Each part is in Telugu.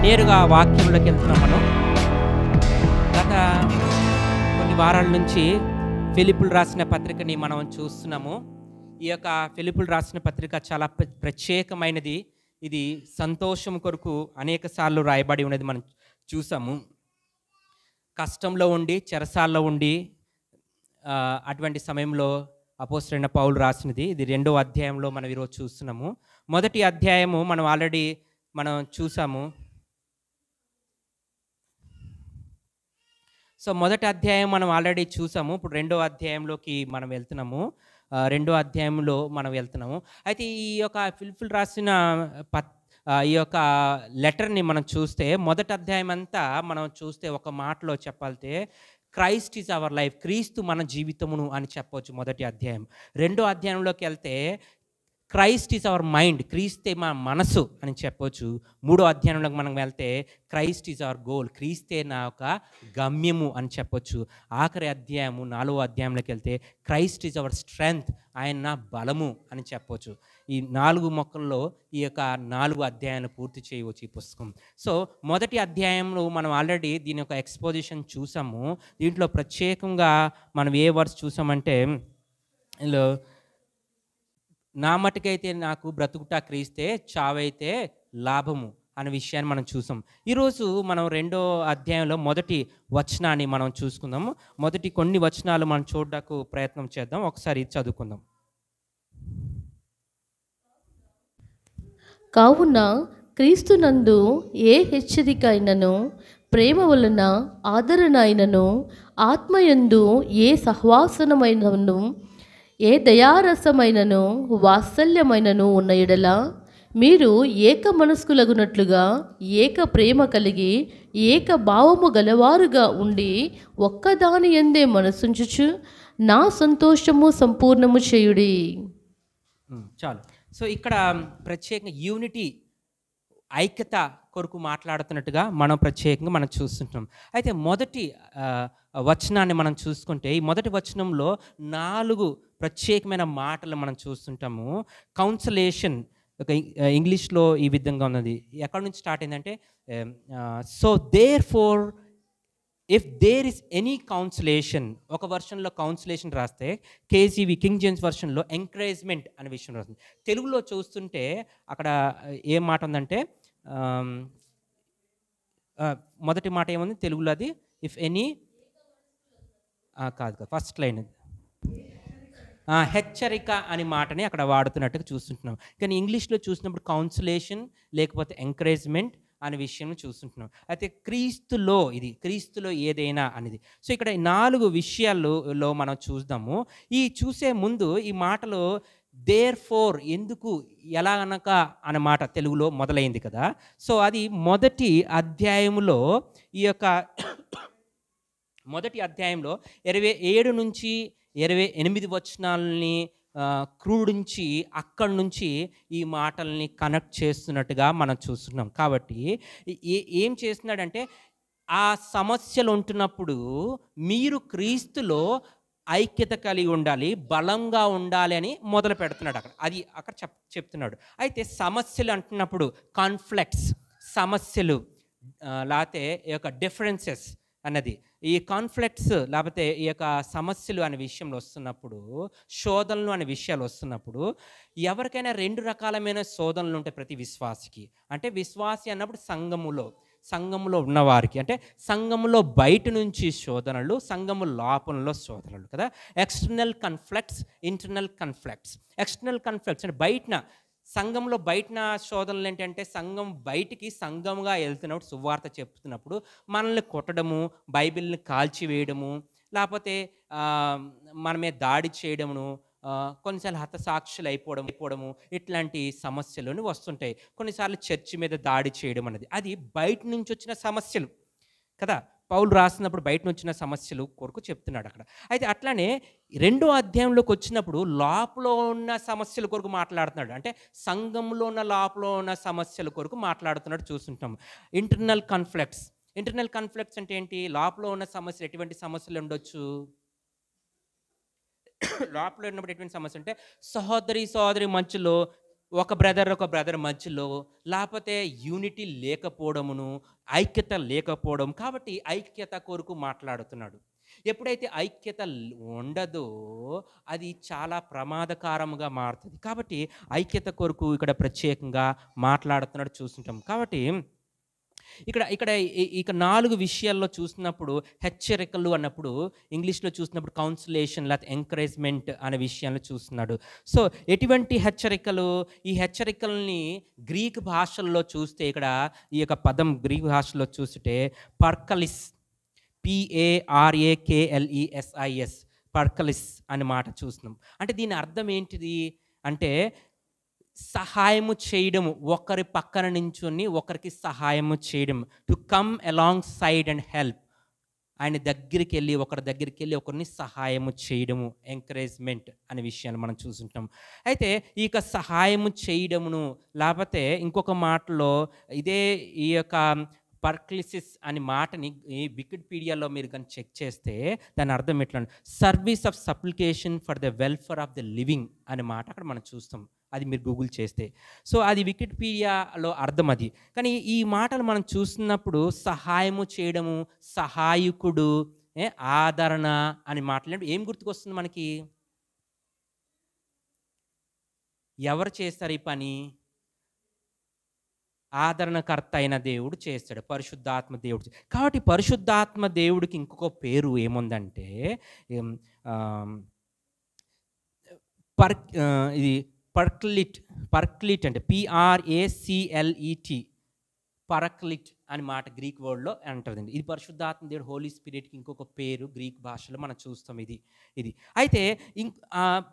నేరుగా వాక్యంలోకి వెళ్తున్నాం మనం. గత కొన్ని వారాల నుంచి ఫిలిప్పులు రాసిన పత్రికని మనం చూస్తున్నాము. ఈ యొక్క ఫిలిప్పులు రాసిన పత్రిక చాలా ప్రత్యేకమైనది. ఇది సంతోషం కొరకు అనేక సార్లు రాయబడి ఉన్నది మనం చూసాము. కష్టంలో ఉండి, చెరసాల్లో ఉండి, అటువంటి సమయంలో అపోస్తలుడైన పౌలు రాసినది. ఇది 2వ అధ్యాయంలో మనం ఈరోజు చూస్తున్నాము. మొదటి అధ్యాయము మనం ఆల్రెడీ చూసాము. సో మొదటి అధ్యాయం మనం ఆల్రెడీ చూసాము. ఇప్పుడు 2వ అధ్యాయంలోకి మనం వెళ్తున్నాము. 2వ అధ్యాయంలో మనం వెళ్తున్నాము. అయితే ఈ యొక్క ఫిలిప్పులు రాసిన ఈ యొక్క లెటర్ని మనం చూస్తే, మొదటి అధ్యాయం అంతా మనం చూస్తే ఒక మాటలో చెప్పాలంటే క్రైస్ట్ ఈజ్ అవర్ లైఫ్, క్రీస్తు మన జీవితమును అని చెప్పవచ్చు మొదటి అధ్యాయం. 2వ అధ్యాయంలోకి వెళ్తే క్రైస్ట్ ఈజ్ అవర్ మైండ్, క్రీస్తే మా మనసు అని చెప్పవచ్చు. 3వ అధ్యాయంలోకి మనం వెళ్తే క్రైస్ట్ ఈజ్ అవర్ గోల్, క్రీస్తే నా యొక్క గమ్యము అని చెప్పొచ్చు. ఆఖరి అధ్యాయము 4వ అధ్యాయంలోకి వెళ్తే క్రైస్ట్ ఈజ్ అవర్ స్ట్రెంగ్త్, ఆయన నా బలము అని చెప్పవచ్చు. ఈ 4 మొక్కల్లో ఈ యొక్క 4 అధ్యాయాన్ని పూర్తి చేయవచ్చు ఈ పుస్తకం. సో మొదటి అధ్యాయంలో మనం ఆల్రెడీ దీని యొక్క ఎక్స్పోజిషన్ చూసాము. దీంట్లో ప్రత్యేకంగా మనం ఏ వర్స్ చూసామంటే, ఇందులో నా మటుకైతే నాకు బ్రతుకుట క్రీస్తే, చావైతే లాభము అనే విషయాన్ని మనం చూసాం. ఈరోజు మనం 2వ అధ్యాయంలో మొదటి వచనాన్ని మనం చూసుకుందాము. మొదటి కొన్ని వచనాలు మనం చూడడానికి ప్రయత్నం చేద్దాం. ఒకసారి చదువుకుందాం. కావున క్రీస్తునందు ఏ హెచ్చరిక అయినను, ప్రేమ వలన ఆదరణ అయినను, ఆత్మయందు ఏ సహవాసనమైనను, ఏ దయారసమైనను, వాత్సల్యమైనను ఉన్న ఎడల మీరు ఏక మనస్కులగునట్లుగా ఏక ప్రేమ కలిగి ఏక భావము గలవారుగా ఉండి ఒక్కదాని యందే మనసుంచుచు నా సంతోషము సంపూర్ణము చేయుడి. చాలు. సో ఇక్కడ ప్రత్యేకంగా యూనిటీ, ఐక్యత కొరకు మాట్లాడుతున్నట్టుగా మనం ప్రత్యేకంగా మనం చూస్తుంటాం. అయితే మొదటి వచనాన్ని మనం చూసుకుంటే, ఈ మొదటి వచనంలో 4 ప్రత్యేకమైన మాటలు మనం చూస్తుంటాము. కౌన్సలేషన్, ఒక ఇంగ్లీష్లో ఈ విధంగా ఉన్నది. ఎక్కడి నుంచి స్టార్ట్ అయిందంటే, so therefore if there is any consolation, ఒక వర్షన్లో కౌన్సిలేషన్ రాస్తే, కేజీవి కింగ్ జేమ్స్ వర్షన్లో ఎంకరేజ్మెంట్ అనే విషయం రాస్తుంది. తెలుగులో చూస్తుంటే అక్కడ ఏం మాట ఉందంటే, మొదటి మాట ఏముంది తెలుగులో, అది ఇఫ్ ఎనీ కాదు, ఫస్ట్ లైన్ హెచ్చరిక అనే మాటని అక్కడ వాడుతున్నట్టుగా చూస్తుంటున్నాం. కానీ ఇంగ్లీష్లో చూసినప్పుడు కౌన్సిలేషన్ లేకపోతే ఎంకరేజ్మెంట్ అనే విషయం చూస్తుంటున్నాం. అయితే క్రీస్తులో, ఇది క్రీస్తులో ఏదైనా అనేది. సో ఇక్కడ 4 విషయాల్లో మనం చూద్దాము. ఈ చూసే ముందు ఈ మాటలో దేర్ ఫోర్, ఎందుకు, ఎలా అనక అనే మాట తెలుగులో మొదలైంది కదా. సో అది మొదటి అధ్యాయంలో, ఈ యొక్క మొదటి అధ్యాయంలో 27 నుంచి 28 వచనాలని క్రోడించి అక్కడి నుంచి ఈ మాటల్ని కనెక్ట్ చేస్తున్నట్టుగా మనం చూస్తున్నాం. కాబట్టి ఏం చేస్తున్నాడంటే, ఆ సమస్యలు ఉంటున్నప్పుడు మీరు క్రీస్తులో ఐక్యత కలిగి ఉండాలి, బలంగా ఉండాలి అని మొదలు పెడుతున్నాడు అక్కడ. అది అక్కడ చెప్తున్నాడు. అయితే సమస్యలు అంటున్నప్పుడు కాన్ఫ్లిక్ట్స్, సమస్యలు లేకపోతే ఈ యొక్క డిఫరెన్సెస్ అన్నది, ఈ కాన్ఫ్లిక్ట్స్ లేకపోతే ఈ యొక్క సమస్యలు అనే విషయంలో వస్తున్నప్పుడు, శోధనలు అనే విషయాలు వస్తున్నప్పుడు, ఎవరికైనా 2 రకాలమైన శోధనలు ఉంటాయి ప్రతి విశ్వాసికి. అంటే విశ్వాసి అన్నప్పుడు సంఘములో ఉన్నవారికి, అంటే సంఘములో బయట నుంచి శోధనలు, సంఘము లోపంలో శోధనలు కదా. External conflicts, internal conflicts. External conflicts అంటే సంఘంలో బయటన శోధనలు ఏంటంటే, సంఘం బయటికి సంఘంగా వెళ్తున్నప్పుడు, సువార్త చెప్తున్నప్పుడు మనల్ని కొట్టడము, బైబిల్ని కాల్చివేయడము, లేకపోతే మన మీద దాడి చేయడమును, కొన్నిసార్లు హతసాక్షులు అయిపోవడము, ఇట్లాంటి సమస్యలు వస్తుంటాయి. కొన్నిసార్లు చర్చి మీద దాడి చేయడం అనేది, అది బయట నుంచి వచ్చిన సమస్యలు కదా. పౌలు రాసినప్పుడు బయట నుంచి వచ్చిన సమస్యలు కొరకు చెప్తున్నాడు అక్కడ. అయితే అట్లానే 2వ అధ్యాయంలోకి వచ్చినప్పుడు లోపల ఉన్న సమస్యల కొరకు మాట్లాడుతున్నాడు. అంటే సంఘంలో ఉన్న లోపల ఉన్న సమస్యల కొరకు మాట్లాడుతున్నాడు చూస్తుంటాం. ఇంటర్నల్ కాన్ఫ్లిక్ట్స్ అంటే ఏంటి? లోపల ఉన్న సమస్యలు, ఎటువంటి సమస్యలు ఉండొచ్చు? లోపల ఉన్నప్పుడు ఎటువంటి సమస్య అంటే, సహోదరి మధ్యలో ఒక బ్రదర్ మధ్యలో, లేకపోతే యూనిటీ లేకపోవడమును, ఐక్యత లేకపోవడం. కాబట్టి ఐక్యత కొరకు మాట్లాడుతున్నాడు. ఎప్పుడైతే ఐక్యత ఉండదో అది చాలా ప్రమాదకరంగా మారుతుంది. కాబట్టి ఐక్యత కొరకు ఇక్కడ ప్రత్యేకంగా మాట్లాడుతున్నాడు చూస్తుంటాం. కాబట్టి ఇక్కడ ఇక్కడ ఇక 4 విషయాల్లో చూసినప్పుడు హెచ్చరికలు అన్నప్పుడు ఇంగ్లీష్లో చూసినప్పుడు కౌన్సిలేషన్ లేకపోతే ఎంకరేజ్మెంట్ అనే విషయాన్ని చూస్తున్నాడు. సో ఎటువంటి హెచ్చరికలు? ఈ హెచ్చరికల్ని గ్రీక్ భాషల్లో చూస్తే, ఇక్కడ ఈ యొక్క పదం గ్రీక్ భాషలో చూస్తే పర్కలిస్, PARAKLESIS, పర్కలిస్ అనే మాట చూస్తున్నాం. అంటే దీని అర్థం ఏంటిది అంటే సహాయము చేయడము, ఒకరి పక్కన నించుని ఒకరికి సహాయము చేయడం, to come along side and help. ఆయన దగ్గరికి వెళ్ళి, ఒకరి దగ్గరికి వెళ్ళి ఒకరిని సహాయము చేయడము, ఎంకరేజ్మెంట్ అనే విషయాన్ని మనం చూసుంటాం. అయితే ఈ యొక్క సహాయము చేయడమును, లేకపోతే ఇంకొక మాటలో ఇదే ఈ యొక్క పర్క్లిసిస్ అనే మాటని ఈ వికీపీడియాలో మీరు కానీ చెక్ చేస్తే దాని అర్థం ఎట్లా, service of supplication for the welfare of the living అనే మాట అక్కడ మనం చూస్తాం. అది మీరు గూగుల్ చేస్తే. సో అది వికీపీడియాలో అర్థం అది. కానీ ఈ మాటలు మనం చూస్తున్నప్పుడు సహాయము చేయడము, సహాయకుడు, ఆదరణ అని మాట్లాడి ఏం గుర్తుకొస్తుంది మనకి? ఎవరు చేస్తారు ఈ పని? ఆదరణకర్త అయిన దేవుడు చేస్తాడు, పరిశుద్ధాత్మ దేవుడు. కాబట్టి పరిశుద్ధాత్మ దేవుడికి ఇంకొక పేరు ఏముందంటే ఇది పర్క్లిట్ అంటే PRACLET, పరక్లిట్ అని మాట గ్రీక్ వర్డ్లో అంటుందండి. ఇది పరిశుద్ధాత్మ దేవుడు, హోలీ స్పిరిట్కి ఇంకొక పేరు గ్రీక్ భాషలో మనం చూస్తాం. ఇది అయితే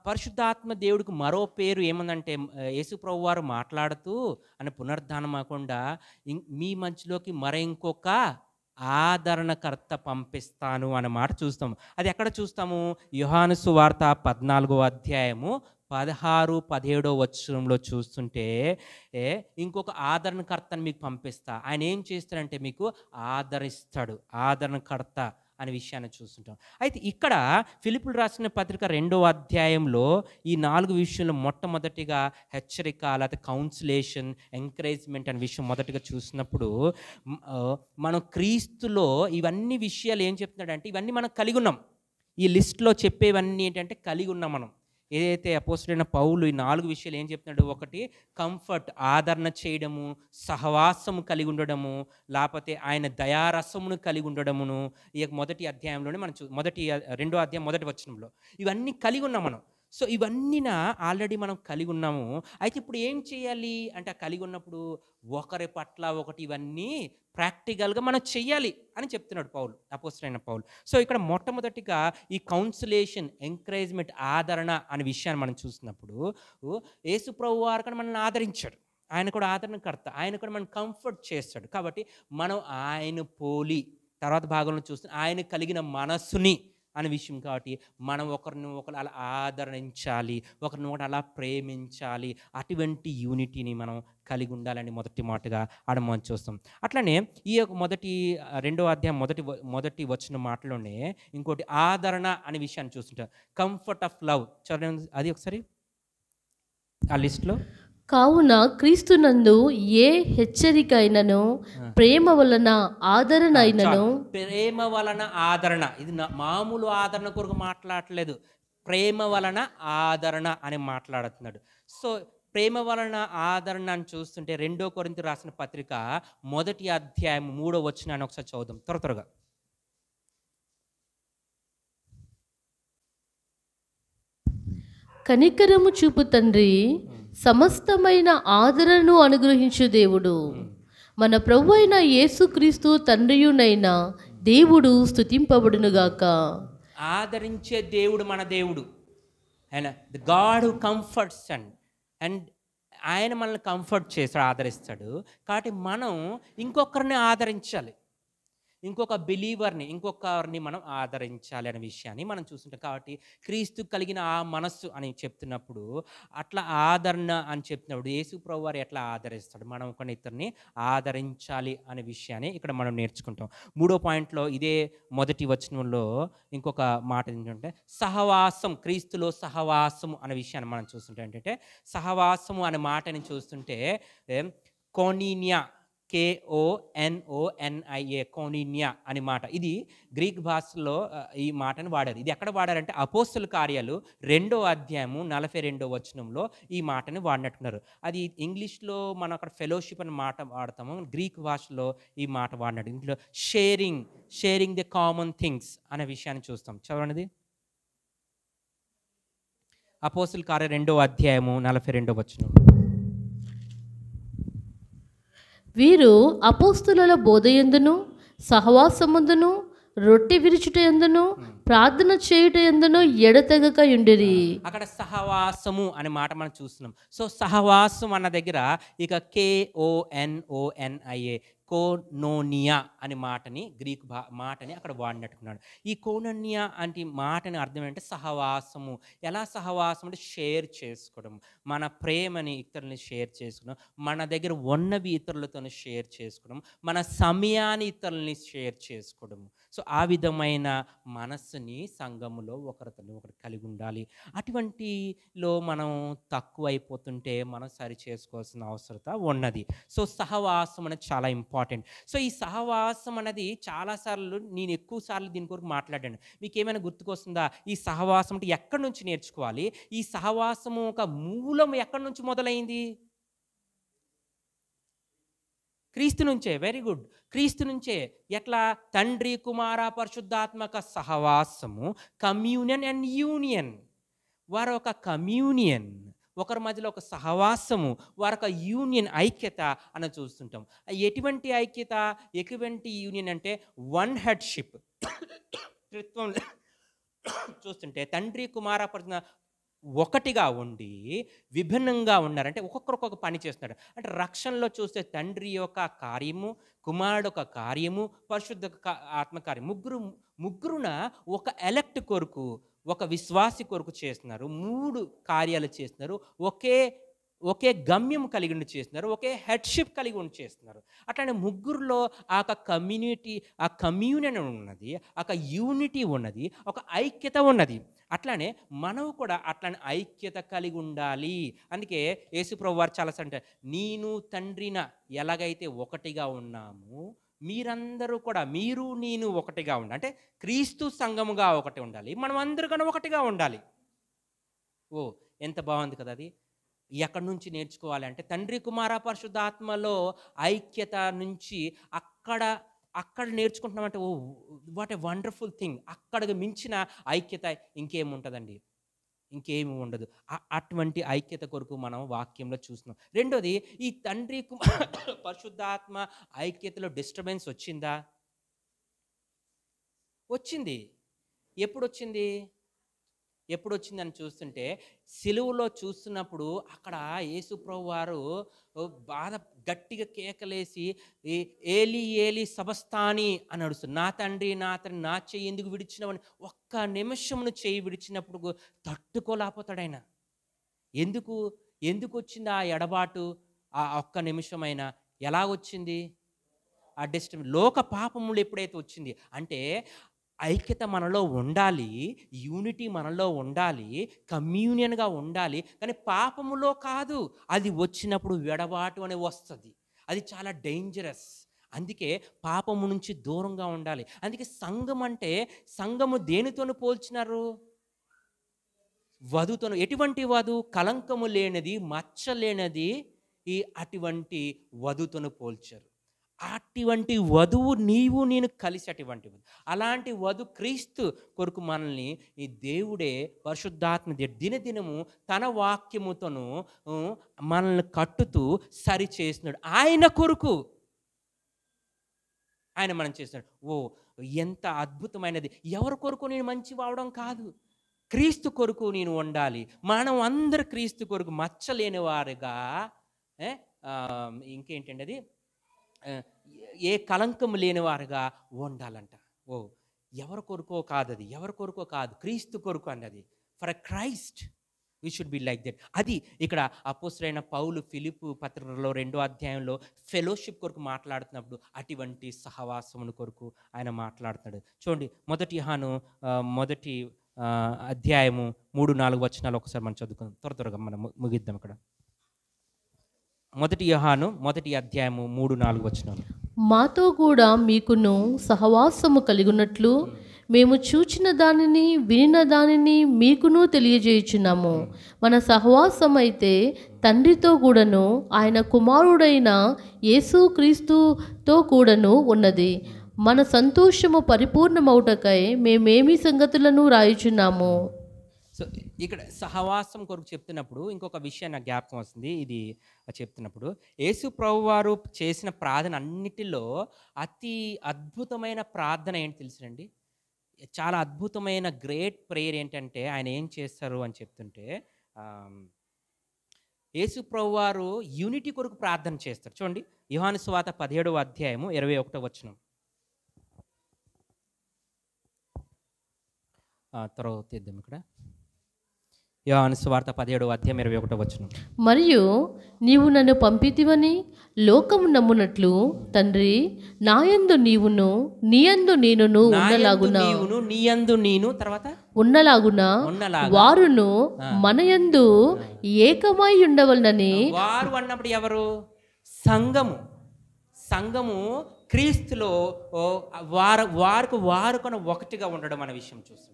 పరిశుద్ధాత్మ దేవుడికి మరో పేరు ఏముందంటే, యేసుప్రభు వారు మాట్లాడుతూ అని పునరుద్ధానం కాకుండా మీ మధ్యలోకి ఇంకొక ఆదరణకర్త పంపిస్తాను అన్న మాట చూస్తాము. అది ఎక్కడ చూస్తాము? యోహాను సువార్త 14వ అధ్యాయము 16-17 వచనంలో చూస్తుంటే, ఇంకొక ఆదరణకర్తను మీకు పంపిస్తా. ఆయన ఏం చేస్తాడంటే మీకు ఆదరిస్తాడు, ఆదరణకర్త అనే విషయాన్ని చూస్తుంటాం. అయితే ఇక్కడ ఫిలిప్పులు రాసిన పత్రిక 2వ అధ్యాయంలో ఈ 4 విషయంలో మొట్టమొదటిగా హెచ్చరిక, లేకపోతే కౌన్సిలేషన్, ఎంకరేజ్మెంట్ అనే విషయం మొదటిగా చూసినప్పుడు, మనం క్రీస్తులో ఇవన్నీ విషయాలు ఏం చెప్తున్నాడంటే ఇవన్నీ మనం కలిగి ఉన్నాం. ఈ లిస్ట్లో చెప్పేవన్నీ ఏంటంటే కలిగి ఉన్నాం మనం. ఏదైతే అపోస్తలుడైన పౌలు ఈ 4 విషయాలు ఏం చెప్తున్నాడు? ఒకటి కంఫర్ట్, ఆదరణ చేయడము, సహవాసము కలిగి ఉండడము, లేకపోతే ఆయన దయారసమును కలిగి ఉండడమును. ఈ మొదటి అధ్యాయంలోనే మనం 2వ అధ్యాయం 1వ వచనంలో ఇవన్నీ కలిగి ఉన్నాం మనం. సో ఇవన్నీ ఆల్రెడీ మనం కలిగి ఉన్నాము. అయితే ఇప్పుడు ఏం చేయాలి అంటే, కలిగి ఉన్నప్పుడు ఒకరి పట్ల ఒకటి ఇవన్నీ ప్రాక్టికల్గా మనం చెయ్యాలి అని చెప్తున్నాడు పౌలు, అపోస్తలుడైన పౌలు. సో ఇక్కడ మొట్టమొదటిగా ఈ కౌన్సిలేషన్, ఎంకరేజ్మెంట్, ఆదరణ అనే విషయాన్ని మనం చూసినప్పుడు, యేసుప్రభు వారు కూడా మనల్ని ఆదరించాడు. ఆయన కూడా ఆదరణకర్త, ఆయన కూడా మనం కంఫర్ట్ చేస్తాడు. కాబట్టి మనం ఆయన పోలి తర్వాత భాగంలో చూస్తే ఆయన కలిగిన మనస్సుని అనే విషయం. కాబట్టి మనం ఒకరిని ఒకరు అలా ఆదరించాలి, ఒకరిని ఒకటి అలా ప్రేమించాలి. అటువంటి యూనిటీని మనం కలిగి ఉండాలని మొదటి మాటగా ఆడ మనం చూస్తాం. అట్లనే ఈ యొక్క 2వ అధ్యాయం మొదటి వచ్చిన మాటలోనే ఇంకోటి ఆదరణ అనే విషయాన్ని చూస్తుంటాం. కంఫర్ట్ ఆఫ్ లవ్, చదవండి అది ఒకసారి ఆ లిస్ట్లో. కావున క్రీస్తునందు ఏ హెచ్చరిక అయినను, ప్రేమ వలన ఆదరణ అయినను. ప్రేమ వలన ఆదరణ, ఇది మామూలు ఆదరణ కొరకు మాట్లాడట్లేదు, ప్రేమ వలన ఆదరణ అని మాట్లాడుతున్నాడు. సో ప్రేమ వలన ఆదరణ అని చూస్తుంటే 2 కొరింథీ రాసిన పత్రిక 1వ అధ్యాయం 3వ వచనాన్ని ఒకసారి చదువుదాం త్వరగా. కనికరము చూపు తండ్రి, సమస్తమైన ఆదరణను అనుగ్రహించు దేవుడు, మన ప్రభు అయిన యేసుక్రీస్తు తండ్రియునైన దేవుడు స్తుతింపబడునుగాక. ఆదరించే దేవుడు మన దేవుడు, ఆయన the God who comforts and ఆయన మనల్ని కంఫర్ట్ చేస్తాడు, ఆదరిస్తాడు. కాబట్టి మనం ఇంకొకరిని ఆదరించాలి. ఇంకొక బిలీవర్ని, ఇంకొకరిని మనం ఆదరించాలి అనే విషయాన్ని మనం చూస్తుంటాం. కాబట్టి క్రీస్తు కలిగిన ఆ మనస్సు అని చెప్తున్నప్పుడు, అట్లా ఆదరణ అని చెప్పినప్పుడు యేసు ప్రభువారు ఎట్లా ఆదరిస్తాడు, మనం ఒకరిని ఇద్దరిని ఆదరించాలి అనే విషయాన్ని ఇక్కడ మనం నేర్చుకుంటాం. 3వ పాయింట్లో ఇదే మొదటి వచనంలో ఇంకొక మాట ఏంటంటే సహవాసం, క్రీస్తులో సహవాసం అనే విషయాన్ని మనం చూస్తుంటే ఏంటంటే సహవాసము అనే మాటని చూస్తుంటే కోనినియా, KONONIA, కోనినియా అనే మాట, ఇది గ్రీక్ భాషలో ఈ మాటను వాడారు. ఇది ఎక్కడ వాడారంటే అపోస్తల కార్యాలు 2వ అధ్యాయము 42వ వచనంలో ఈ మాటని వాడినట్టున్నారు. అది ఇంగ్లీష్లో మనం అక్కడ ఫెలోషిప్ అనే మాట వాడతాము, గ్రీక్ భాషలో ఈ మాట వాడినట్టు. ఇంట్లో షేరింగ్ ది కామన్ థింగ్స్ అనే విషయాన్ని చూస్తాం. చదవండి. అపోస్తల కార్య 2వ అధ్యాయము 42వ వచనం. వీరు అపోస్తుల బోధయందును సహవాసమందును రొట్టె విరుచుట ఎందును ప్రార్థన చేయుట ఎందును ఎడతెగక యుండిరి. అక్కడ సహవాసము అనే మాట మనం చూస్తున్నాం. సో సహవాసం అన్న దగ్గర ఇక KONONIA, కోనోనియా అనే మాటని గ్రీక్ మాటని అక్కడ వాడినట్టుకున్నాడు. ఈ కోనోనియా అంటే మాటని అర్థం ఏంటంటే సహవాసము. ఎలా సహవాసం అంటే షేర్ చేసుకోవడం, మన ప్రేమని ఇతరులని షేర్ చేసుకోవడం, మన దగ్గర ఉన్నవి ఇతరులతో షేర్ చేసుకోవడం, మన సమయాన్ని ఇతరులని షేర్ చేసుకోవడం. సో ఆ విధమైన మనస్సుని సంఘములో ఒకరితో ఒకరు కలిగి ఉండాలి. అటువంటిలో మనం తక్కువైపోతుంటే మనం సరి చేసుకోవాల్సిన అవసరత ఉన్నది. సో సహవాసం అనేది చాలా ఇంపార్టెంట్. సో ఈ సహవాసం అనేది చాలాసార్లు నేను ఎక్కువ సార్లు దీని కొరకు మాట్లాడాను. మీకు ఏమైనా గుర్తుకొస్తుందా? ఈ సహవాసం అంటే ఎక్కడి నుంచి నేర్చుకోవాలి? ఈ సహవాసము ఒక మూలం ఎక్కడి నుంచి మొదలైంది? క్రీస్తు నుంచే. వెరీ గుడ్, క్రీస్తు నుంచే. ఎట్లా? తండ్రి కుమార పరిశుద్ధాత్మక సహవాసము, కమ్యూనియన్ అండ్ యూనియన్. వారు ఒక కమ్యూనియన్, ఒకరి మధ్యలో ఒక సహవాసము, వారొక యూనియన్, ఐక్యత అని చూస్తుంటాం. ఎటువంటి ఐక్యత, ఎటువంటి యూనియన్ అంటే వన్ హెడ్షిప్. త్రిత్వం చూస్తుంటే తండ్రి కుమార పరిశుద్ధ ఒకటిగా ఉండి విభిన్నంగా ఉన్నారంటే ఒక్కొక్కరు ఒక్కొక్క పని చేస్తున్నాడు. అంటే రక్షణలో చూస్తే తండ్రి యొక్క కార్యము, కుమారుడు ఒక కార్యము, పరిశుద్ధ ఆత్మకార్యం, ముగ్గురున ఒక ఎలక్ట్ కొరకు, ఒక విశ్వాసి కొరకు చేస్తున్నారు. 3 కార్యాలు చేస్తున్నారు. ఒకే గమ్యం కలిగి ఉండి చేస్తున్నారు. ఒకే హెడ్షిప్ కలిగి ఉండి చేస్తున్నారు. అట్లానే ముగ్గురులో ఆ కమ్యూనిటీ, ఆ కమ్యూనియన్ ఉన్నది, ఒక యూనిటీ ఉన్నది, ఒక ఐక్యత ఉన్నది. అట్లానే మనం కూడా అట్లానే ఐక్యత కలిగి ఉండాలి. అందుకే యేసుప్రభు వారు చాలా అంటే నేను తండ్రిన ఎలాగైతే ఒకటిగా ఉన్నాము, మీరందరూ కూడా, మీరు నేను ఒకటిగా ఉండాలి. అంటే క్రీస్తు సంఘముగా ఒకటి ఉండాలి, మనం అందరూ కూడా ఒకటిగా ఉండాలి. ఓ ఎంత బాగుంది కదా అది. ఎక్కడి నుంచి నేర్చుకోవాలి అంటే తండ్రి కుమార పరిశుద్ధాత్మలో ఐక్యత నుంచి అక్కడ నేర్చుకుంటున్నామంటే oh what a wonderful thing. అక్కడికి మించిన ఐక్యత ఇంకేమి ఉంటుందండి, ఇంకేమి ఉండదు. అటువంటి ఐక్యత కొరకు మనం వాక్యంలో చూస్తున్నాం. రెండోది, ఈ తండ్రి పరిశుద్ధాత్మ ఐక్యతలో డిస్టర్బెన్స్ వచ్చిందా? వచ్చింది. ఎప్పుడు వచ్చిందని చూస్తుంటే సిలువలో చూస్తున్నప్పుడు అక్కడ యేసుప్రభు వారు బాధ గట్టిగా కేకలేసి ఏలి ఏలి సబస్తాని అని అడుస్తుంది. నా తండ్రి నా చెయ్యి ఎందుకు విడిచినవని ఒక్క నిమిషమును చెయ్యి విడిచినప్పుడు తట్టుకోలేకపోతాడు ఆయన. ఎందుకు వచ్చింది ఆ ఎడబాటు? ఆ ఒక్క నిమిషమైనా ఎలా వచ్చింది? ఆ డిస్టర్బెన్స్, లోక పాపములు ఎప్పుడైతే వచ్చింది అంటే ఐక్యత మనలో ఉండాలి, యూనిటీ మనలో ఉండాలి, కమ్యూనియన్గా ఉండాలి. కానీ పాపములో కాదు. అది వచ్చినప్పుడు వెడబాటు అని వస్తుంది. అది చాలా డేంజరస్. అందుకే పాపము నుంచి దూరంగా ఉండాలి. అందుకే సంఘం అంటే, సంఘము దేనితోనూ పోల్చినారు? వధుతోను. ఎటువంటి వధు? కలంకము లేనిది, మచ్చ లేనిది. అటువంటి వధుతోను పోల్చారు. అటువంటి వధువు నీవు నేను కలిసి అటువంటి అలాంటి వధు క్రీస్తు కొరకు మనల్ని ఈ దేవుడే పరిశుద్ధాత్మ దినదినము తన వాక్యముతోను మనల్ని కట్టుతూ సరి చేస్తున్నాడు. ఆయన కొరకు ఆయన మనం చేస్తున్నాడు. ఓ ఎంత అద్భుతమైనది. ఎవరి కొరకు నేను మంచి అవడం కాదు, క్రీస్తు కొరకు నేను ఉండాలి. మనం అందరు క్రీస్తు కొరకు మచ్చలేని వారుగా, ఇంకేంటండి అది ఆ, ఏ కలంకం లేని వారుగా ఉండాలంట. ఓ, ఎవరి కొరకో కాదు, అది ఎవరి కొరకో కాదు, క్రీస్తు కొరకు అన్నది. For a Christ we should be like that. అది ఇక్కడ అపోస్తలుడైన పౌలు ఫిలిప్పు పత్రికలో 2వ అధ్యాయంలో ఫెలోషిప్ కొరకు మాట్లాడుతున్నప్పుడు అటువంటి సహవాసమును కొరకు ఆయన మాట్లాడుతున్నాడు. చూడండి, మొదటి యోహాను మొదటి అధ్యాయము 3-4 వచనాలు ఒకసారి మనం చదువుకుందాం. త్వరగా మనం ముగిద్దాం ఇక్కడ. మొదటి యోహాను మొదటి అధ్యాయము 3-4 వచనాలు. మాతో కూడా మీకును సహవాసము కలిగినట్లు మేము చూచిన దానిని వినిన దానిని మీకును తెలియజేయుచున్నాము. మన సహవాసం అయితే తండ్రితో కూడాను ఆయన కుమారుడైన యేసుక్రీస్తుతో కూడాను ఉన్నది. మన సంతోషము పరిపూర్ణమౌటకై మేమేమి సంగతులను రాయుచున్నాము. సో ఇక్కడ సహవాసం కొరకు చెప్తున్నప్పుడు ఇంకొక విషయం నాకు జ్ఞాపకం వస్తుంది. ఇది చెప్తున్నప్పుడు యేసు ప్రభువారు చేసిన ప్రార్థన అన్నిటిలో అతి అద్భుతమైన ప్రార్థన ఏంటి తెలుసునండి? చాలా అద్భుతమైన గ్రేట్ ప్రేయర్ ఏంటంటే ఆయన ఏం చేస్తారు అని చెప్తుంటే, యేసు ప్రభువారు యూనిటీ కొరకు ప్రార్థన చేస్తారు. చూడండి, యోహాను సువార్త 17వ అధ్యాయము 21వ వచనం. త్వరగా తీద్దాం ఇక్కడ. యోహాను సువార్త 17వ అధ్యాయం 21వ వచనం. మరియు నీవు నన్ను పంపితివని లోకము నమ్మునట్లు తండ్రి నాయందు నీవును నీయందు నేనును ఉన్నలాగున నీవును నీయందు నేను తర్వాత ఉన్నలాగున వారును మనయందు ఏకమై ఉండవలనని. వారు అన్నప్పుడు ఎవరు? సంఘము. సంఘము క్రీస్తులో వారు ఒకటిగా ఉండడం అనే విషయం చూస్తుంటాం.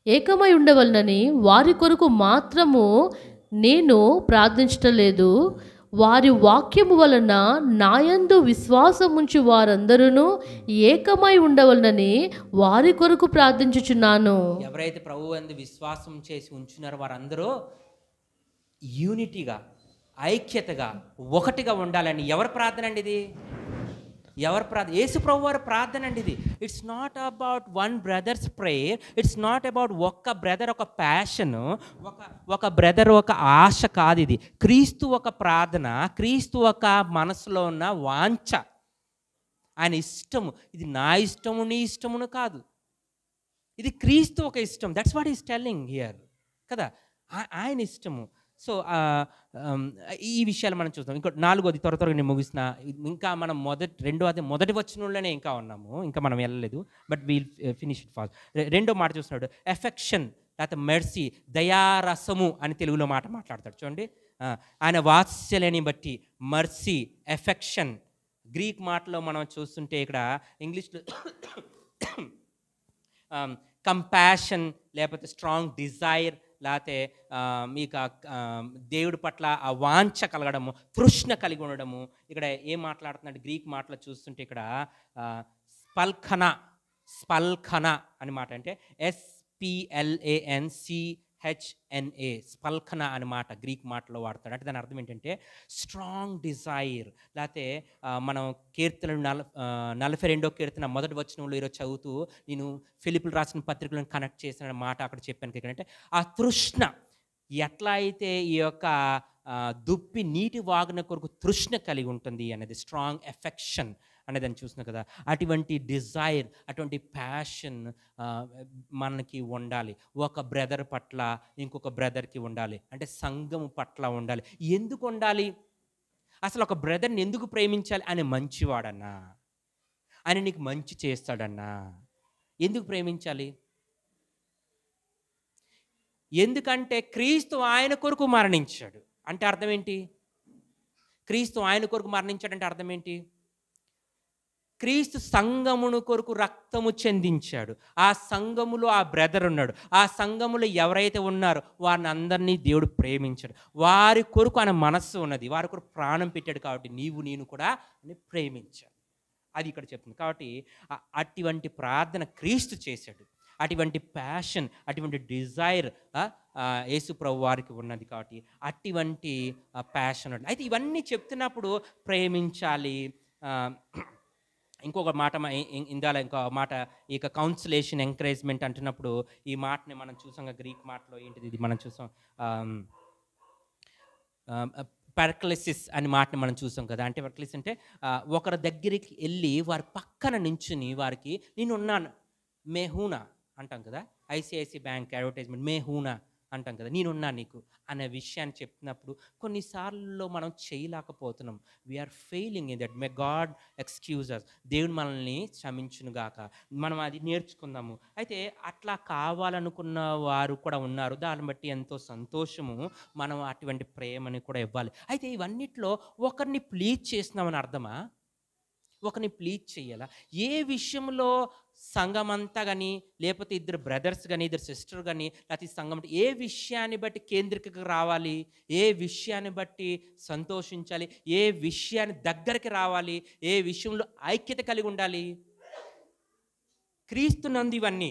ఏకమై ఉండవలనని వారి కొరకు మాత్రము నేను ప్రార్థించటలేదు, వారి వాక్యము వలన నాయందు విశ్వాసముంచు వారందరూ ఏకమై ఉండవలనని వారి కొరకు ప్రార్థించుచున్నాను. ఎవరైతే ప్రభువు యందు విశ్వాసం చేసి ఉంచున్నారో వారందరూ యూనిటీగా, ఐక్యతగా, ఒకటిగా ఉండాలని ఎవరి ప్రార్థన అండి ఇది? ఎవరి ప్రార్థన? యేసు ప్రభు వారి ప్రార్థన అండి ఇది. It's not about one brothers prayer. It's not about ఒక్క బ్రదర్ ఒక ప్యాషన్, ఒక బ్రదర్ ఒక ఆశ కాదు ఇది. క్రీస్తు ఒక ప్రార్థన, క్రీస్తు ఒక మనసులో ఉన్న వాంఛ, ఆయన ఇష్టము. ఇది నా ఇష్టము నీ ఇష్టమును కాదు, ఇది క్రీస్తు ఒక ఇష్టం. That's what is telling here కదా, ఆయన ఇష్టము. సో ఈ విషయాలు మనం చూస్తాం. ఇంకో 4వది త్వరగా నేను ముగిసిన. ఇంకా మనం మొదటి వచనంలోనే ఇంకా ఉన్నాము, ఇంకా మనం వెళ్ళలేదు. But we'll finish it fast. 2వ మాట చూస్తున్నాడు, ఎఫెక్షన్ లేకపోతే మెర్సీ, దయారసము అని తెలుగులో మాట మాట్లాడతాడు. చూడండి, ఆయన వాత్సల్యాన్ని బట్టి మర్సీ, ఎఫెక్షన్. గ్రీక్ మాటలో మనం చూస్తుంటే ఇక్కడ ఇంగ్లీష్లో కంపాషన్ లేకపోతే స్ట్రాంగ్ డిజైర్, లేకపోతే మీకు దేవుడి పట్ల ఆ వాంఛ కలగడము, తృష్ణ కలిగి ఉండడము. ఇక్కడ ఏం మాట్లాడుతున్నాడు గ్రీక్ మాటలో చూస్తుంటే ఇక్కడ స్పల్ఖన అని మాట, అంటే SPLANCHNA, స్పల్ఖన అని మాట గ్రీక్ మాటలో వాడతాడు. అంటే దాని అర్థం ఏంటంటే స్ట్రాంగ్ డిజైర్. లేకపోతే మనం కీర్తనలు 42వ కీర్తన మొదటి వచనంలో ఈరోజు చదువుతూ నేను ఫిలిప్పులు రాసిన పత్రికలను కనెక్ట్ చేసిన మాట అక్కడ చెప్పాను. ఏంటంటే ఆ తృష్ణ ఎట్లా అయితే ఈ యొక్క దుప్పి నీటి వాగున కొరకు తృష్ణ కలిగి ఉంటుంది అనేది, స్ట్రాంగ్ ఎఫెక్షన్ అనేది అని చూస్తున్నాం కదా. అటువంటి డిజైర్, అటువంటి ప్యాషన్ మనకి ఉండాలి. ఒక బ్రదర్ పట్ల ఇంకొక బ్రదర్కి ఉండాలి, అంటే సంఘము పట్ల ఉండాలి. ఎందుకు ఉండాలి? అసలు ఒక బ్రదర్ని ఎందుకు ప్రేమించాలి? ఆయన మంచివాడన్నా, ఆయన నీకు మంచి చేస్తాడన్నా ఎందుకు ప్రేమించాలి? ఎందుకంటే క్రీస్తు ఆయన కొరకు మరణించాడు. అంటే అర్థం ఏంటి? క్రీస్తు ఆయన కొరకు మరణించాడంటే అర్థం ఏంటి? క్రీస్తు సంఘమును కొరకు రక్తము చెందించాడు. ఆ సంఘములో ఆ బ్రదర్ ఉన్నాడు. ఆ సంఘములో ఎవరైతే ఉన్నారో వారిని అందరినీ దేవుడు ప్రేమించాడు. వారి కొరకు ఆయన మనస్సు ఉన్నది, వారి కొరకు ప్రాణం పెట్టాడు. కాబట్టి నీవు నేను కూడా ప్రేమించాడు. అది ఇక్కడ చెప్తుంది. కాబట్టి అటువంటి ప్రార్థన క్రీస్తు చేశాడు. అటువంటి ప్యాషన్, అటువంటి డిజైర్ యేసు ప్రభు వారికి ఉన్నది. కాబట్టి అటువంటి ప్యాషన్. అయితే ఇవన్నీ చెప్తున్నప్పుడు ప్రేమించాలి. ఇంకొక మాట ఇందాల ఇంకో మాట, ఇక కౌన్సిలేషన్, ఎంకరేజ్మెంట్ అంటున్నప్పుడు ఈ మాటని మనం చూసాం గ్రీక్ మాటలో ఏంటిది, ఇది మనం చూసాం పెర్క్లెసిస్ అని మాటని మనం చూసాం కదా. అంటే పెర్క్లెసిస్ అంటే ఒకరి దగ్గరికి వెళ్ళి వారి పక్కన నించుని వారికి నేనున్నాను, మే హూనా అంటాం కదా. ఐసిఐసి బ్యాంక్ అడ్వర్టైజ్మెంట్ మే హూనా అంటాం కదా, నేనున్నా నీకు అనే విషయాన్ని చెప్తున్నప్పుడు కొన్నిసార్లు మనం చేయలేకపోతున్నాం. We are failing in that. May God excuses. దేవుడు మనల్ని క్షమించునుగాక. మనం అది నేర్చుకుందాము. అయితే అట్లా కావాలనుకున్న వారు కూడా ఉన్నారు. దాన్ని బట్టి ఎంతో సంతోషము. మనం అటువంటి ప్రేమని కూడా ఇవ్వాలి. అయితే ఇవన్నిట్లో ఒకరిని ప్లీజ్ చేస్తున్నామని అర్థమా? ఒకరిని ప్లీజ్ చేయాలా? ఏ విషయంలో సంఘం అంతా కానీ, లేకపోతే ఇద్దరు బ్రదర్స్ కానీ, ఇద్దరు సిస్టర్ కానీ, లేకపోతే సంఘం అంటే ఏ విషయాన్ని బట్టి కేంద్రికకు రావాలి? ఏ విషయాన్ని బట్టి సంతోషించాలి? ఏ విషయాన్ని దగ్గరికి రావాలి? ఏ విషయంలో ఐక్యత కలిగి ఉండాలి? క్రీస్తునందు ఇవన్నీ,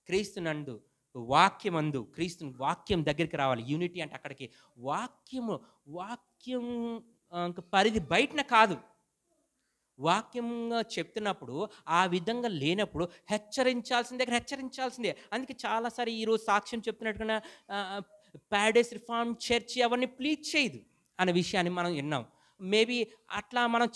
క్రీస్తునందు వాక్యమందు, క్రీస్తు వాక్యం దగ్గరికి రావాలి. యూనిటీ అంటే అక్కడికి వాక్యం పరిధి బయటన కాదు. వాక్యంగా చెప్తున్నప్పుడు ఆ విధంగా లేనప్పుడు హెచ్చరించాల్సిందే, హెచ్చరించాల్సిందే. అందుకే చాలాసారి ఈరోజు సాక్ష్యం చెప్తున్నట్టుగా ప్యారడైస్ రిఫార్మ్ చర్చ్ అవన్నీ ప్లీజ్ చేయదు అనే విషయాన్ని మనం విన్నాం. మేబీ అట్లా మనం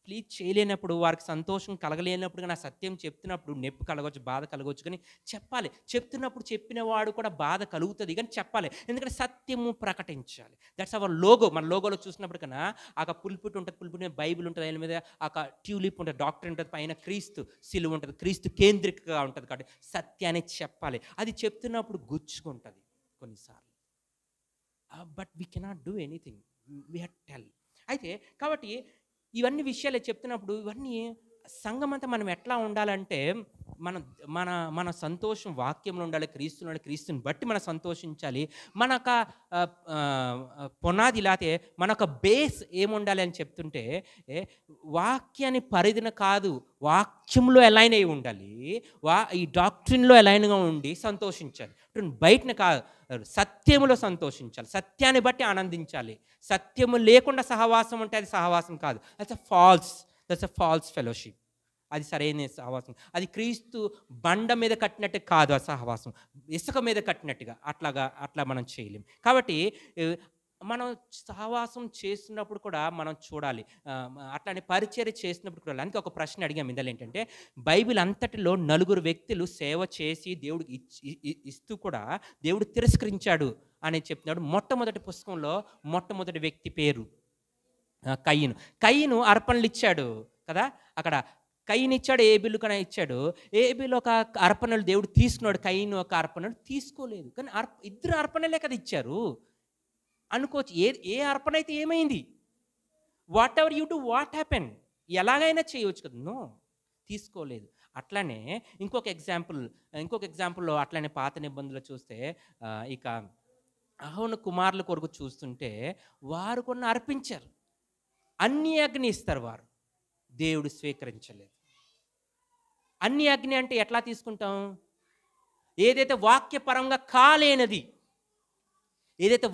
ప్లీజ్ చేయలేనప్పుడు, వారికి సంతోషం కలగలేనప్పుడు, కానీ ఆ సత్యం చెప్తున్నప్పుడు నొప్పి కలగవచ్చు, బాధ కలగవచ్చు, కానీ చెప్పాలి. చెప్తున్నప్పుడు చెప్పిన వాడు కూడా బాధ కలుగుతుంది, కానీ చెప్పాలి. ఎందుకంటే సత్యము ప్రకటించాలి. That's our logo. మన లోగోలో చూసినప్పుడు కన్నా ఆ పుల్పిట్ ఉంటుంది, పుల్పిట్ మీద బైబిల్ ఉంటుంది, ఆయన మీద ఆ ట్యూలిప్ ఉంటుంది, డాక్టర్ ఉంటుంది, పైన క్రీస్తు సిలువ ఉంటుంది, క్రీస్తు కేంద్రికగా ఉంటుంది. కాబట్టి సత్యాన్ని చెప్పాలి. అది చెప్తున్నప్పుడు గుచ్చుకుంటుంది కొన్నిసార్లు. But we cannot do anything, we have tell. అయితే కాబట్టి ఇవన్నీ విషయాలు చెప్తున్నప్పుడు ఇవన్నీ సంఘం అంతా మనం ఎట్లా ఉండాలంటే మన సంతోషం వాక్యంలో ఉండాలి, క్రీస్తులో, క్రీస్తుని బట్టి మనం సంతోషించాలి. మనక పునాది లేకపోతే మనొక బేస్ ఏముండాలి అని చెప్తుంటే వాక్యాన్ని పరిధిన కాదు, వాక్యంలో అలైన్ అయి ఉండాలి. ఈ డాక్ట్రిన్లో అలైన్గా ఉండి సంతోషించాలి. బయటన కాదు, సత్యములో సంతోషించాలి, సత్యాన్ని బట్టి ఆనందించాలి. సత్యము లేకుండా సహవాసం ఉంటే అది సహవాసం కాదు. That's a false fellowship. అది సరైన సహవాసం. అది క్రీస్తు బండ మీద కట్టినట్టు కాదు ఆ సహవాసం, ఇసుక మీద కట్టినట్టుగా అట్లా మనం చేయలేం. కాబట్టి మనం సహవాసం చేస్తున్నప్పుడు కూడా మనం చూడాలి, అట్లానే పరిచర్య చేసినప్పుడు కూడా. అందుకే ఒక ప్రశ్న అడిగాం ఇందులో ఏంటంటే, బైబిల్ అంతటిలో 4 వ్యక్తులు సేవ చేసి దేవుడికి ఇస్తూ కూడా దేవుడు తిరస్కరించాడు అని చెప్తున్నాడు. మొట్టమొదటి పుస్తకంలో మొట్టమొదటి వ్యక్తి పేరు కయీను అర్పణలు ఇచ్చాడు కదా. అక్కడ కయీను ఇచ్చాడు, ఏబేలు కన్నా ఇచ్చాడు. ఏబేలు ఒక అర్పణలు దేవుడు తీసుకున్నాడు, కయీను ఒక అర్పణలు తీసుకోలేదు. కానీ ఇద్దరు అర్పణలే కదా ఇచ్చారు అనుకోవచ్చు. ఏ అర్పణ అయితే ఏమైంది? What ever you do, what happen, ఎలాగైనా చేయవచ్చు కదా. నో, తీసుకోలేదు. అట్లానే ఇంకొక ఎగ్జాంపుల్లో అట్లానే పాత నిబంధనలు చూస్తే ఇక అహరోను కుమారుల కొరకు చూస్తుంటే వారు కొన్ని అర్పించారు, అన్ని అగ్ని ఇస్తారు, వారు దేవుడు స్వీకరించలేదు. అన్ని అగ్ని అంటే ఎట్లా తీసుకుంటాం? ఏదైతే వాక్యపరంగా కాలేనది, ఏదైతే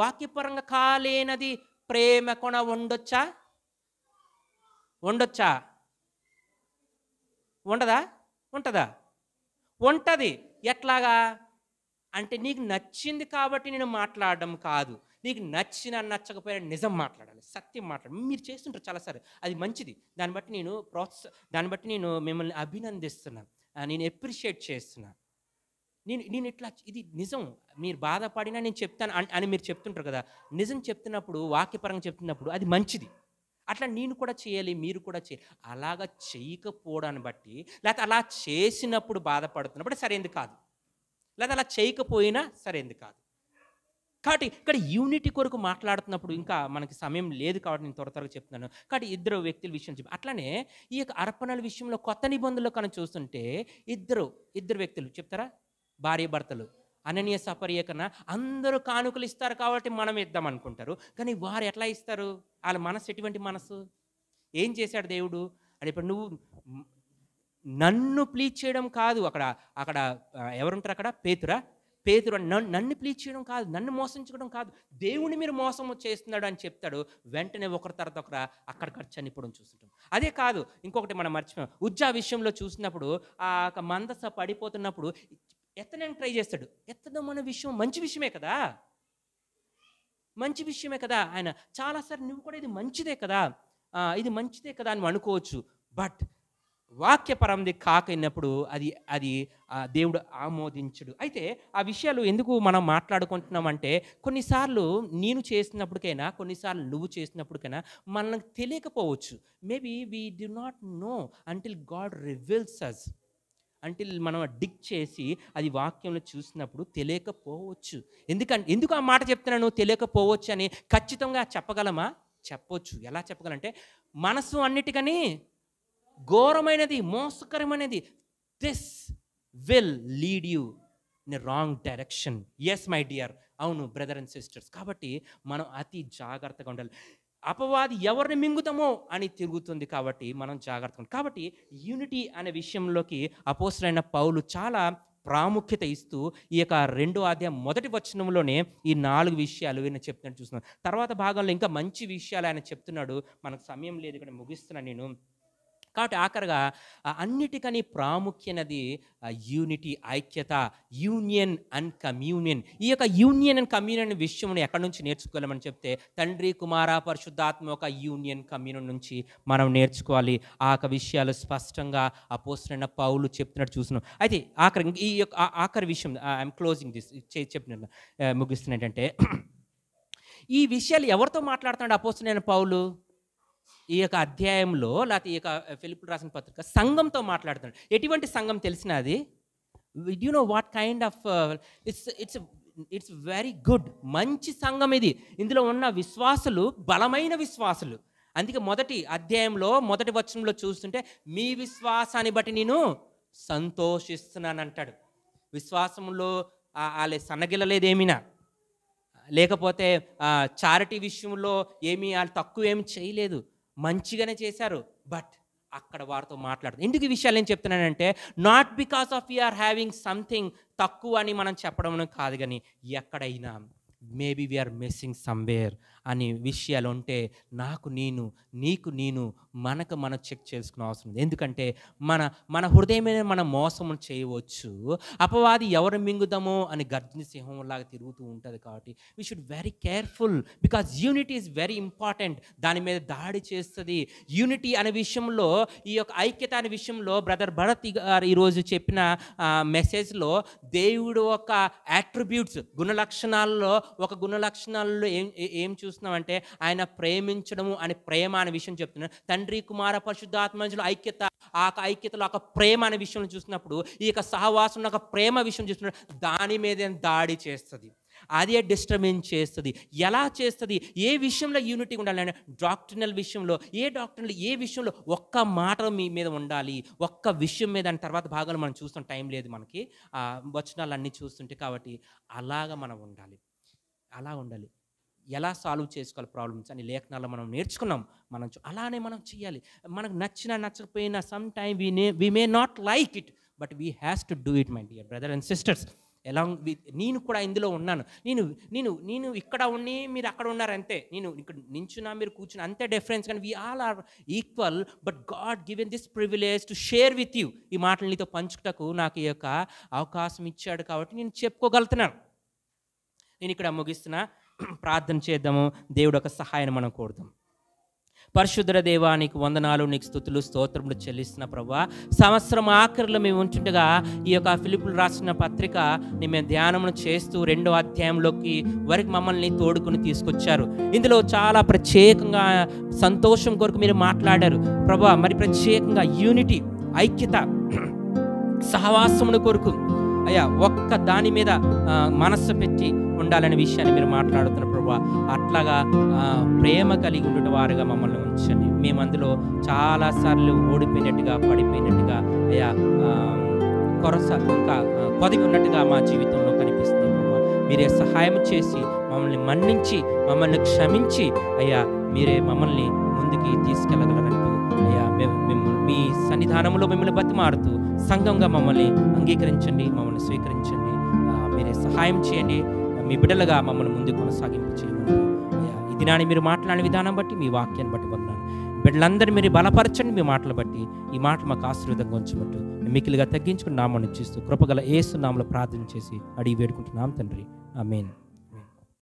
వాక్యపరంగా కాలేనది ప్రేమ కొన ఉండొచ్చా? ఉండదా? ఉంటుందా? ఉంటుంది. ఎట్లాగా అంటే నీకు నచ్చింది కాబట్టి నేను మాట్లాడడం కాదు, నీకు నచ్చకపోయినా నిజం మాట్లాడాలి, సత్యం మాట్లాడాలి. మీరు చేస్తుంటారు చాలాసారి, అది మంచిది. దాన్ని బట్టి నేను మిమ్మల్ని అభినందిస్తున్నాను, నేను అప్రిషియేట్ చేస్తున్నాను. నేను ఇట్లా ఇది నిజం, మీరు బాధపడినా నేను చెప్తాను అని మీరు చెప్తుంటారు కదా. నిజం చెప్తున్నప్పుడు, వాక్యపరంగా చెప్తున్నప్పుడు అది మంచిది. అట్లా నేను కూడా చేయాలి, మీరు కూడా చేయాలి. అలాగా చేయకపోవడాన్ని బట్టి, లేకపోతే అలా చేసినప్పుడు బాధపడుతున్నప్పుడు సరైనది కాదు, లేదా అలా చేయకపోయినా సరైనది కాదు. కాబట్టి ఇక్కడ యూనిటీ కొరకు మాట్లాడుతున్నప్పుడు ఇంకా మనకి సమయం లేదు కాబట్టి నేను త్వరగా చెప్తున్నాను. కాబట్టి ఇద్దరు వ్యక్తుల విషయం చెప్పి, అట్లానే ఈ యొక్క అర్పణల విషయంలో కొత్త నిబంధనలో కనుక చూస్తుంటే ఇద్దరు వ్యక్తులు చెప్తారా, భార్య భర్తలు, అననీయ సపర్య కన్నా అందరూ కానుకలు ఇస్తారు కాబట్టి మనం ఇద్దాం అనుకుంటారు. కానీ వారు ఎట్లా ఇస్తారు? వాళ్ళ మనసు ఎటువంటి మనసు? ఏం చేశాడు దేవుడు అంటే, ఇప్పుడు నువ్వు నన్ను ప్లీజ్ చేయడం కాదు, అక్కడ ఎవరుంటారు అక్కడ? పేతురు నన్ను ప్లీజ్ చేయడం కాదు, నన్ను మోసించడం కాదు, దేవుని మీరు మోసం చేస్తున్నాడు అని చెప్తాడు. వెంటనే ఒకరి తర్వాత ఒకరు అక్కడ చనిపోవడం చూస్తుంటాం. అదే కాదు, ఇంకొకటి మనం మర్చిపోయాం. ఉజ్జా విషయంలో చూసినప్పుడు ఆ మందస పడిపోతున్నప్పుడు ఎత్తడానికి ట్రై చేస్తాడు. ఎత్తడం అనే విషయం మంచి విషయమే కదా. మంచి విషయమే కదా. ఆయన చాలాసార్లు నువ్వు కూడా ఇది మంచిదే కదా, ఇది మంచిదే కదా అని అనుకోవచ్చు. బట్ వాక్యపరంది కాకైనప్పుడు అది అది దేవుడు ఆమోదించడు. అయితే ఆ విషయాలు ఎందుకు మనం మాట్లాడుకుంటున్నామంటే, కొన్నిసార్లు నేను చేసినప్పటికైనా, కొన్నిసార్లు నువ్వు చేసినప్పటికైనా మనకు తెలియకపోవచ్చు. Maybe we do not know until God reveals us. Until మనం డిగ్ చేసి అది వాక్యంలో చూసినప్పుడు తెలియకపోవచ్చు. ఎందుకు ఆ మాట చెప్తున్నాను తెలియకపోవచ్చు అని? ఖచ్చితంగా చెప్పగలమా? చెప్పొచ్చు. ఎలా చెప్పగలంటే, మనసు అన్నిటికని ఘోరమైనది, మోసకరమైనది. This will lead you in a wrong direction. Yes my dear, అవును బ్రదర్ అండ్ సిస్టర్స్. కాబట్టి మనం అతి జాగ్రత్తగా ఉండాలి. అపవాది ఎవరిని మింగుతామో అని తిరుగుతుంది కాబట్టి మనం జాగ్రత్తగా ఉండాలి. కాబట్టి యూనిటీ అనే విషయంలోకి అపోస్తలుడైన పౌలు చాలా ప్రాముఖ్యత ఇస్తూ ఈ యొక్క 2వ అధ్యాయం మొదటి వచనంలోనే ఈ 4 విషయాలు ఆయన చెప్తున్నట్టు చూస్తున్నాం. తర్వాత భాగంలో ఇంకా మంచి విషయాలు ఆయన చెప్తున్నాడు. మనకు సమయం లేదు, ఇక్కడ ముగిస్తున్నాను నేను. కాబట్టి ఆఖరిగా అన్నిటికని ప్రాముఖ్యమైనది యూనిటీ, ఐక్యత, యూనియన్ అండ్ కమ్యూనియన్. ఈ యొక్క యూనియన్ అండ్ కమ్యూనియన్ విషయం ఎక్కడి నుంచి నేర్చుకోవాలని చెప్తే, తండ్రి కుమార పరిశుద్ధాత్మ ఒక యూనియన్ కమ్యూనియన్ నుంచి మనం నేర్చుకోవాలి. ఆ యొక్క విషయాలు స్పష్టంగా అపోస్తలుడైన పౌలు చెప్తున్నట్టు చూస్తున్నాం. అయితే ఈ యొక్క ఆఖరి విషయం, ఐఎమ్ క్లోజింగ్ దిస్, చెప్పిన ముగిస్తున్నట్టంటే, ఈ విషయాలు ఎవరితో మాట్లాడుతున్నాడు అపోస్తలుడైన పౌలు? ఈ యొక్క అధ్యాయంలో, లేకపోతే ఈ యొక్క ఫిలిప్పీయులకు రాసిన పత్రిక సంఘంతో మాట్లాడుతున్నాడు. ఎటువంటి సంఘం తెలిసిన అది? You know what kind of it's very good, మంచి సంఘం ఇది. ఇందులో ఉన్న విశ్వాసులు బలమైన విశ్వాసులు. అందుకే మొదటి అధ్యాయంలో మొదటి వచనంలో చూస్తుంటే, మీ విశ్వాసాన్ని బట్టి నేను సంతోషిస్తున్నాను అంటాడు. విశ్వాసంలో వాళ్ళ సన్నగిల్లలేదేమినా, లేకపోతే చారిటీ విషయంలో ఏమీ వాళ్ళు తక్కువ ఏమి చేయలేదు, మంచిగానే చేశారు. బట్ అక్కడ వారితో మాట్లాడుతుంది. ఎందుకు ఈ విషయాలు ఏం చెప్తున్నానంటే, not because of we are having something తక్కువ అని మనం చెప్పడం కాదు, కానీ ఎక్కడైనా మేబీ వీఆర్ మిస్సింగ్ సమ్వేర్ అనే విషయాలు ఉంటే నాకు నేను, నీకు నేను, మనం చెక్ చేసుకునే అవసరం ఉంది. ఎందుకంటే మన హృదయమైన మనం మోసం చేయవచ్చు. అపవాది ఎవరు మింగుదామో అని గర్జన సింహంలాగా తిరుగుతూ ఉంటుంది. కాబట్టి we should very careful, because unity is very important. దాని మీద దాడి చేస్తుంది. యూనిటీ అనే విషయంలో, ఈ యొక్క ఐక్యత అనే విషయంలో బ్రదర్ భరత్ గారు ఈరోజు చెప్పిన మెసేజ్లో దేవుడు ఒక అట్రిబ్యూట్స్, గుణలక్షణాల్లో ఒక గుణలక్షణాల్లో ఏం చూస్తున్నామంటే, ఆయన ప్రేమించడము అని ప్రేమ అనే విషయం చెప్తున్నాడు. తండ్రి కుమార పరిశుద్ధాత్మ ఐక్యత, ఆ ఐక్యతలో ఒక ప్రేమ అనే విషయం చూసినప్పుడు, ఈ యొక్క సహవాసం ఒక ప్రేమ విషయం చూస్తున్నాడు. దాని మీద దాడి చేస్తుంది, అదే డిస్టర్బెన్స్ చేస్తుంది. ఎలా చేస్తుంది? ఏ విషయంలో యూనిటీ ఉండాలంటే, డాక్ట్రినల్ విషయంలో, ఏ విషయంలో ఒక్క మాట మీ మీద ఉండాలి, ఒక్క విషయం మీద. అని తర్వాత భాగాలు మనం చూస్తాం, టైం లేదు మనకి వచనాలు అన్నీ చూస్తుంటే. కాబట్టి అలాగా మనం ఉండాలి, అలా ఉండాలి. ఎలా సాల్వ్ చేసుకోవాలి ప్రాబ్లమ్స్ అని లేఖనాల్లో మనం నేర్చుకున్నాం. అలానే మనం చేయాలి. మనకు నచ్చినా నచ్చకపోయినా some time we may not like it, but we has to do it my dear brother and sisters. Along with నేను కూడా ఇందులో ఉన్నాను. నేను ఇక్కడ ఉండి మీరు అక్కడ ఉన్నారు అంతే. నేను ఇక్కడ నించున్నా, మీరు కూర్చున్నా, అంతే డిఫరెన్స్. కానీ we all are equal, but God given this privilege to share with you. ఈ మాటలు నీతో పంచుటకు నాకు ఈ యొక్క అవకాశం ఇచ్చాడు కాబట్టి నేను చెప్పుకోగలుగుతున్నాను. నేను ఇక్కడ ముగిస్తున్నా. ప్రార్థన చేద్దాము. దేవుడు ఒక సహాయాన్ని మనం కోరుదాం. పరిశుద్ధ దేవా, నీకు వందనాలు, నీకు స్తుతులు స్తోత్రములు చెల్లిస్తున్న ప్రభువా. సంవత్సరం ఆఖరిలో మేము ఉంటుండగా ఈ యొక్క ఫిలిప్పీయులకు రాసిన పత్రిక మేము ధ్యానమును చేస్తూ 2వ అధ్యాయంలోకి వరకు మమ్మల్ని తోడుకుని తీసుకొచ్చారు. ఇందులో చాలా ప్రత్యేకంగా సంతోషం కొరకు మీరు మాట్లాడారు ప్రభువా. మరి ప్రత్యేకంగా యూనిటీ, ఐక్యత, సహవాసమును కొరకు అయ్యా ఒక్క దాని మీద మనస్సు పెట్టి ఉండాలనే విషయాన్ని మీరు మాట్లాడుతున్న ప్రభువా. అట్లాగా ప్రేమ కలిగి ఉండే వారుగా మమ్మల్ని ఉంచండి. మేము అందులో చాలాసార్లు ఓడిపోయినట్టుగా, పడిపోయినట్టుగా, అయ్యా ఇంకా కొదిగి ఉన్నట్టుగా మా జీవితంలో కనిపిస్తుంది ప్రభువా. మీరే సహాయం చేసి మమ్మల్ని మన్నించి, మమ్మల్ని క్షమించి అయ్యా మీరే మమ్మల్ని ముందుకి తీసుకెళ్ళగలరంటూ అయ్యా మేము మీ సన్నిధానంలో మిమ్మల్ని బతిమారుతూ సంఘంగా మమ్మల్ని అంగీకరించండి, మమ్మల్ని స్వీకరించండి. మీరే సహాయం చేయండి. మీ బిడ్డలుగా మమ్మల్ని ముందుకు కొనసాగింపు చేయండి. ఈ దినాన్ని మీరు మాట్లాడిన విధానం బట్టి, మీ వాక్యాన్ని బట్టి వందనాలు. బిడ్డలందరినీ మీరు బలపరచండి. మీ మాటలు బట్టి ఈ మాట మాకు ఆశీర్వాదంగా ఉంచబట్టు మిక్కిలిగా తగ్గించుకుని నామని ఇచ్చిస్తూ కృపగల యేసు నామములో ప్రార్థన చేసి అడిగి వేడుకుంటున్నాం తండ్రి. ఆమేన్.